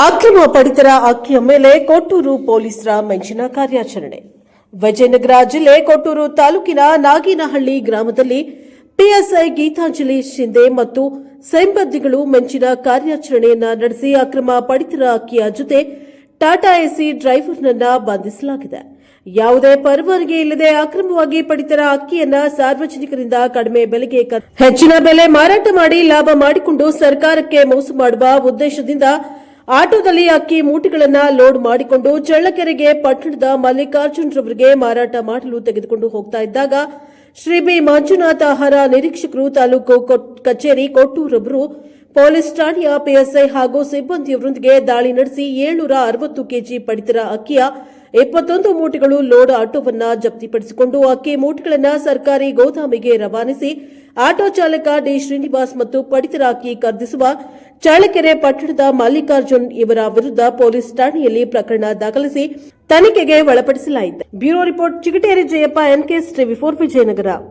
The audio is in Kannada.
ಅಕ್ರಮ ಪಡಿತರ ಅಕ್ಕಿಯ ಮೇಲೆ ಕೊಟ್ಟೂರು ಪೊಲೀಸರ ಮಿಂಚಿನ ಕಾರ್ಯಾಚರಣೆ. ವಿಜಯನಗರ ಜಿಲ್ಲೆ ಕೊಟ್ಟೂರು ತಾಲೂಕಿನ ನಾಗಿನಹಳ್ಳಿ ಗ್ರಾಮದಲ್ಲಿ ಪಿಎಸ್ಐ ಗೀತಾಂಜಲಿ ಶಿಂದೆ ಮತ್ತು ಸಿಬ್ಬಂದಿಗಳು ಮಿಂಚಿನ ಕಾರ್ಯಾಚರಣೆಯನ್ನ ನಡೆಸಿ ಅಕ್ರಮ ಪಡಿತರ ಅಕ್ಕಿಯ ಜೊತೆ ಟಾಟಾ ಎಸಿ ಡ್ರೈವರ್ನನ್ನ ಬಂಧಿಸಲಾಗಿದೆ. ಯಾವುದೇ ಪರವಾನಗಿ ಇಲ್ಲದೆ ಅಕ್ರಮವಾಗಿ ಪಡಿತರ ಅಕ್ಕಿಯನ್ನ ಸಾರ್ವಜನಿಕರಿಂದ ಕಡಿಮೆ ಬೆಲೆಗೆ ಹೆಚ್ಚಿನ ಬೆಲೆ ಮಾರಾಟ ಮಾಡಿ ಲಾಭ ಮಾಡಿಕೊಂಡು ಸರ್ಕಾರಕ್ಕೆ ಮೋಸ ಮಾಡುವ ಉದ್ದೇಶದಿಂದ ಆಟೋದಲ್ಲಿ ಅಕ್ಕಿ ಮೂಟೆಗಳನ್ನು ಲೋಡ್ ಮಾಡಿಕೊಂಡು ಚಳ್ಳಕೆರೆಗೆ ಪಟ್ಟಣದ ಮಲ್ಲಿಕಾರ್ಜುನ್ ರವರಿಗೆ ಮಾರಾಟ ಮಾಡಲು ತೆಗೆದುಕೊಂಡು ಹೋಗ್ತಾ ಇದ್ದಾಗ ಶ್ರೀ ಬಿ ಮಂಜುನಾಥ ಆಹಾರ ನಿರೀಕ್ಷಕರು ತಾಲೂಕು ಕಚೇರಿ ಕೊಟ್ಟೂರವರು ಪೊಲೀಸ್ ಠಾಣೆಯ ಪಿಎಸ್ಐ ಹಾಗೂ ಸಿಬ್ಬಂದಿಯವರೊಂದಿಗೆ ದಾಳಿ ನಡೆಸಿ 760 ಕೆಜಿ ಪಡಿತರ ಅಕ್ಕಿಯ 21 ಮೂಟೆಗಳು ಲೋಡ್ ಆಟೋವನ್ನ ಜಪ್ತಿಪಡಿಸಿಕೊಂಡು ಅಕ್ಕಿ ಮೂಟೆಗಳನ್ನು ಸರ್ಕಾರಿ ಗೋದಾಮಿಗೆ ರವಾನಿಸಿ ಆಟೋ ಚಾಲಕ ಡಿ ಶ್ರೀನಿವಾಸ್ ಮತ್ತು ಪಡಿತರ ಅಕ್ಕಿ ಖರೀದಿಸುವ ಚಳ್ಳಕೆರೆ ಪಟ್ಟಣದ ಮಲ್ಲಿಕಾರ್ಜುನ್ ಇವರ ವಿರುದ್ಧ ಪೊಲೀಸ್ ಠಾಣೆಯಲ್ಲಿ ಪ್ರಕರಣ ದಾಖಲಿಸಿ ತನಿಖೆಗೆ ಒಳಪಡಿಸಲಾಯಿತು. Bureau report Chigateri Jayappa, NKS TV4 Vijayanagara.